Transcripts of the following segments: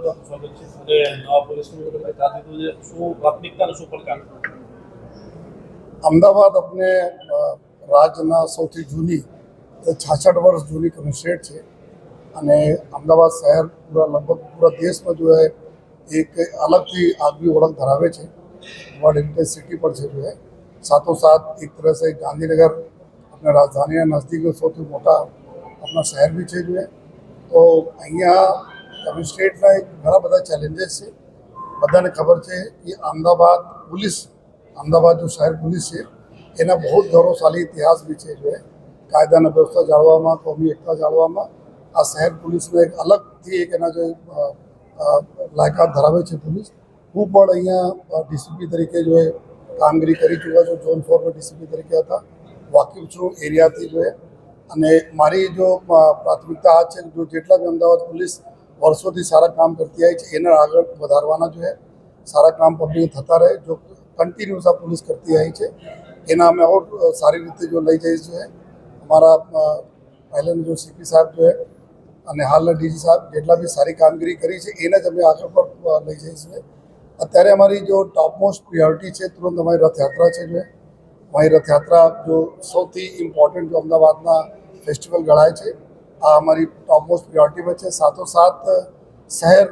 આપનું સ્વાગત છે અને નવા પોલીસ કમિશનર ચાર્જ લીધું છે, શું પ્રાથમિકતા અને શું પડકાર? અમદાવાદ આપણે રાજ્યના સૌથી જૂની 66 વર્ષ જૂની કમિશનરેટ છે અને અમદાવાદ શહેર લગભગ પૂરા દેશમાં જો એક अलग આગવી ઓળખ ધરાવે છે। વર્લ્ડ હેરિટેજ સિટી પર છે जो है साथों साथ एक तरह से गांधीनगर अपने राजधानी नज़दीक સૌથી મોટા अपना शहर भी છે जो है। તો અહીંયા કમિશનરેટના એક ઘણા બધા ચેલેન્જીસ છે। બધાને ખબર છે કે અમદાવાદ जो शहर पुलिस है एना बहुत गौरवशाली इतिहास भी है जो है कायदा व्यवस्था जाळवવામાં कौमी एकता जाळवવામાં आ शहर पुलिस ने एक अलग थी एक एना जो लायकात धरावे છે पुलिस। હું પણ અહીંયા ડીસીપી તરીકે जो है કામગીરી કરી ચૂક્યા છું। ઝોન 4 में ડીસીપી તરીકે હતા, વાકેફ છું એરિયાથી जो है। અને મારી જો પ્રાથમિકતા આ છે જો જેટલા બી અમદાવાદ પોલીસ વર્ષોથી સારા કામ કરતી આવી છે એને આગળ વધારવાના जो है સારા કામ પબ્લિક થતા રહે। જો કન્ટિન્યુઅસ આ पुलिस करती आई है एना अमे और सारी रीते जो लई जईश जो है। हमारा पहले जो सीपी साहब जो है અને હાલના ડીજી સાહેબ જેટલા બી સારી કામગીરી કરી છે એને જ અમે આગળ પર લઈ જઈશું। અત્યારે અમારી जो टॉप मोस्ट प्रियोरिटी છે तुरंत અમારી રથયાત્રા છે जो है। અમારી રથયાત્રા जो સૌથી ઇમ્પોર્ટન્ટ जो અમદાવાદના ફેસ્ટિવલ ગણાય છે આ અમારી टॉप मोस्ट પ્રિયોરિટીમાં છે। સાથોસાથ શહેર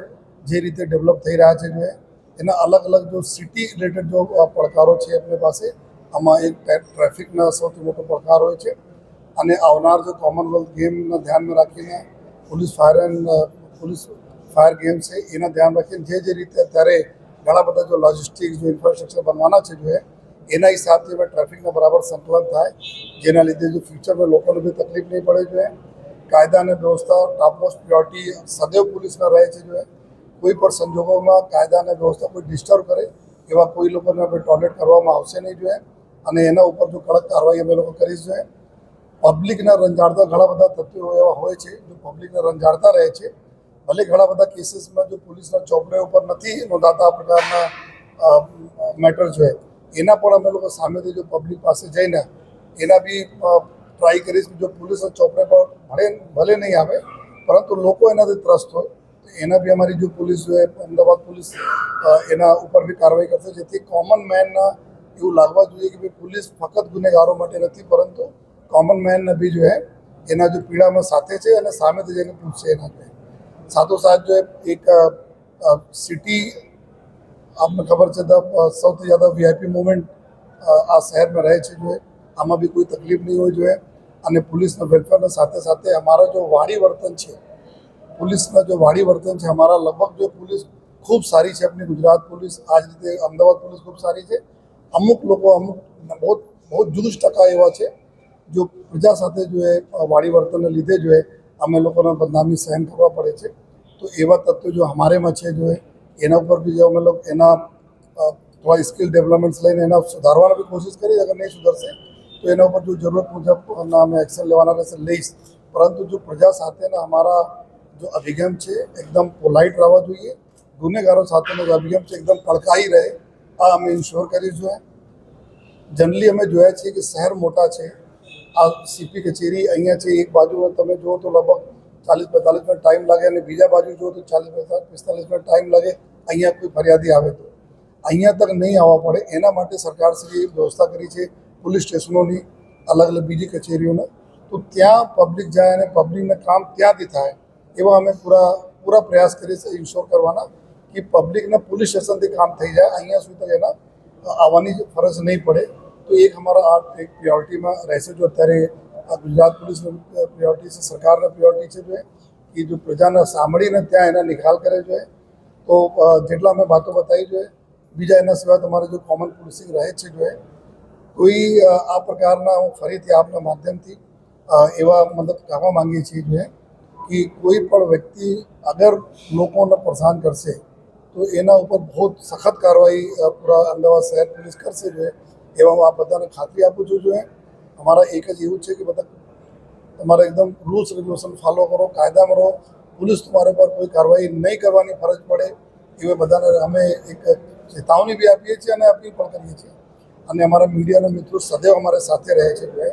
જે રીતે ડેવલપ થઈ રહ્યા છે जो है એના અલગ અલગ जो સિટી રિલેટેડ जो પડકારો છે આપણી પાસે આમાં એક ટ્રાફિકના સૌથી મોટો પડકાર હોય છે અને આવનાર जो કોમનવેલ્થ ગેમને ધ્યાનમાં રાખીને पुलिस फायर गेम से एना ध्यान रखी जे रीते अत्यारे घણા બધા जो लॉजिस्टिक्स जो इंफ्रास्ट्रक्चर बनवाना है जो है एना हिसाब से ट्राफिक बराबर संकलन थाय जेना लीधे जो फ्यूचर में लोगों भी तकलीफ नहीं पड़े जो है। कायदा ने व्यवस्था टॉप मोस्ट प्रियोरिटी सदैव पुलिस में रहे जो है। कोई पण संजोगों में कायदा ने व्यवस्था कोई डिस्टर्ब करे एवं कोई लोगों ने टॉयलेट करवामां आवशे नहीं जो है અને એના ઉપર जो कड़क कार्रवाई અમે લોકો કરીશ जो है। પબ્લિકને રંજાડતા ઘણા બધા તત્વો એવા હોય છે જો પબ્લિકને રંજાડતા રહે છે। ભલે ઘણા બધા કેસીસમાં જો પોલીસના ચોપડે ઉપર નથી નોંધાતા આ પ્રકારના મેટર जो है એના પણ અમે લોકો સામેથી જો પબ્લિક પાસે જઈને એના બી ટ્રાય કરીશ જો પોલીસના ચોપડે પર ભલે નહીં આવે પરંતુ લોકો એનાથી ત્રસ્ત હોય તો એના બી અમારી જો પોલીસ जो है અમદાવાદ પોલીસ એના ઉપર બી કાર્યવાહી કરશે જેથી કોમન મેનના એવું લાગવા જોઈએ કે ભાઈ પોલીસ ફક્ત ગુનેગારો માટે નથી પરંતુ कॉमन मैन ने भी जो है एना जो पीड़ा में साथे છે અને સામેથી જઈને પૂછશે એના जो है। સાથોસાથ जो है एक सिटी आपने खबर છે तो સૌથી ज़्यादा वीआईपी मूवमेंट आ शहर में रहे છે जो है आमा भी कोई तकलीफ नहीं हो जो है અને पुलिसના વેલફેરના સાથે સાથે हमारा जो वाड़ी वर्तन છે पुलिसના जो वाड़ी वर्तन છે हमारा लगभग जो पुलिस खूब सारी છે अपनी गुजरात पुलिस आज રીતે અમદાવાદ पुलिस खूब सारी છે। અમુક લોકો અમુક बहुत जुलूस टका એવા છે जो प्रजा साथे जो है वाड़ी वर्तन ने लीधे जो है अमे लोगों ने बदनामी सहन करवा पड़े छे। तो एवा तत्व जो हमारे में है जो है एना पर भी जो अमे लोग एना थोड़ा स्किल डेवलपमेंट्स लईने एना सुधारवानी भी कोशिश करी। अगर नहीं सुधरशे तो एना पर जो जरूरत मुजब अमे एक्शन लेवाना रहेशे लईश। परंतु जो प्रजा साथेना हमारा जो अभिगम है एकदम पोलाइट रहवा जोईए। गुनेगारों साथेनो जो अभिगम है एकदम कड़काई रहे आ अमे इंश्योर करी जो है। जनरली अमे जोया छे कि शहर मोटा है आ सीपी कचेरी अँ एक बाजू तब जो तो लगभग 40-45 मिनट टाइम लगे और बीजा बाजू जो तो 40-45 मिनट टाइम लगे अँ कोई फरियादी आए तो अँ तक नहीं आवा पड़े एना माटे सरकार श्री व्यवस्था करी है पुलिस स्टेशनों की अलग अलग बीजी कचेरीओं तो त्या पब्लिक जाए और पब्लिक ने काम त्यांथी थाय एवा अमे पूरा प्रयास करी इंश्योर करवाना कि पब्लिक ने पुलिस स्टेशन थी काम थी जाए अँ सुधी तक एना आवानी फरज नहीं पड़े। तो एक हमारा एक प्रियोरिटी में रहसे जो अत्यारे गुजरात पुलिस प्रियोरिटी से सरकार ने प्रियोरिटी है जो है कि जो प्रजा ने सांभी ने त्या एना निकाल करे जो है। तो जेटला मैं बातों बताई जो है बीजा एना सिवाय तुम्हारे जो कॉमन पुलिसिंग रहे जो है कोई आ प्रकारना हूँ फरीथी आपना माध्यमथी एवा मतलब कहवा मांगीए छीए जो है कि कोई पण व्यक्ति अगर लोकोने परेशान करशे तो एना ऊपर बहुत सख्त कार्रवाई पूरा अमदावाद शहर पुलिस करशे जो है एवं आप बधाने खातरी आपू छूं जो है। हमारा एक ज एवं है कि बता तमारे एकदम रूल्स रेग्युलेशन फॉलो करो कायदा में रहो पुलिस तुम्हारे पर कोई कार्रवाई नहीं करवानी फरज पड़े ए बधाने अमे एक चेतावनी भी आपीए छीए अने अपील पण करीए छीए। अने अमारा मीडियाना मित्रों सदैव अमारे साथे रहे छे जो है।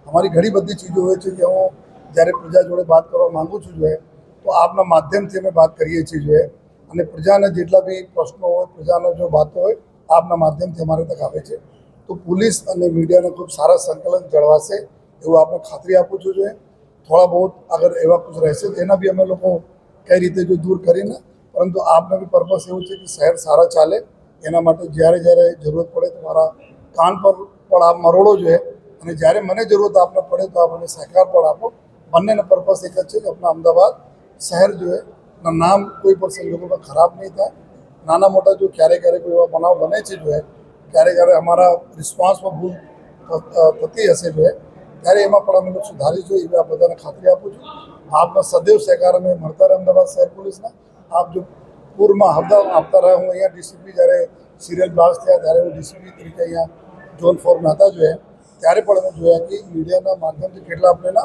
हमारी घणी बधी चीज़ों होय छे कि हूँ જ્યારે प्रजा जोड़े बात करवा मांगू छूं जो है तो आपना माध्यमथी अमे बात करीए छीए जो है અને પ્રજાના જેટલા બી પ્રશ્નો હોય, પ્રજાનો જો વાતો હોય, આપના માધ્યમથી અમારે તક આવે છે. તો પોલીસ અને મીડિયાને ખૂબ સારા સંકલન જળવાશે એવું આપણે ખાતરી આપું છું. જોઈએ થોડા બહુ અગર એવા કુછ રહેશે તો એના બી અમે લોકો કઈ રીતે જો દૂર કરીને, પરંતુ આપનો બી પર્પસ એવું છે કે શહેર સારા ચાલે. એના માટે જ્યારે જ્યારે જરૂરત પડે તો મારા કાન પર પણ આપ મરોડો જોઈએ, અને જ્યારે મને જરૂરત આપને પડે તો આપ મને સહકાર પણ આપો. બંનેનો પર્પસ એક જ છે કે આપણા અમદાવાદ શહેર જો ના નામ કોઈ પણ સંજોગોમાં ખરાબ નહીં થાય. નાના મોટા જો ક્યારેક ક્યારેક કોઈ એવા બનાવ બને છે જો ક્યારેક ક્યારેક અમારા રિસ્પોન્સમાં ભૂલ થતી હશે જો ત્યારે એમાં પણ અમે લોકો સુધારીશું એવી આ બધાને ખાતરી આપું છું. આપના સદૈવ સહકાર અમે મળતા રહે અમદાવાદ શહેર પોલીસના. આપ જો પૂરમાં હરદમ આપતા રહ્યા. હું અહીંયા ડીસીપી જ્યારે સિરિયલ બ્લાસ્ટ થયા ત્યારે હું ડીસીપી તરીકે અહીંયા ઝોન 4 હતા જોઈએ, ત્યારે પણ અમે જોયા કે મીડિયાના માધ્યમથી કેટલા આપણને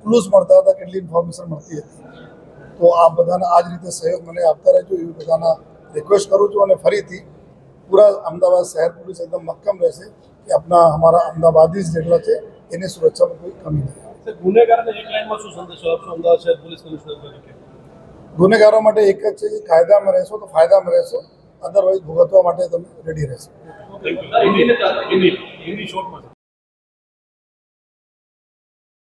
ક્લૂઝ મળતા હતા, કેટલી ઇન્ફોર્મેશન મળતી હતી. તો આ બધાને આ જ રીતે સહયોગ મને આપતા રહેજો એવી બધાના રિક્વેસ્ટ કરું છું. અને ફરીથી પૂરા અમદાવાદ શહેર પોલીસ એકદમ મક્કમ રહેશે કે આપણા અમારા અમદાવાદી જેટલા છે એની સુરક્ષામાં કોઈ કમી નહીં આવે. ગુનેગારને એક લાઈનમાં શું સંદેશો આપશો અમદાવાદ શહેર પોલીસ કમિશનર તરીકે? ગુનેગારો માટે એક જ છે કે કાયદામાં રહેશો તો ફાયદામાં રહેશો, અદરવાઇઝ ભોગવવા માટે તમે રેડી રહેશો. હિન્દી શોર્ટમાં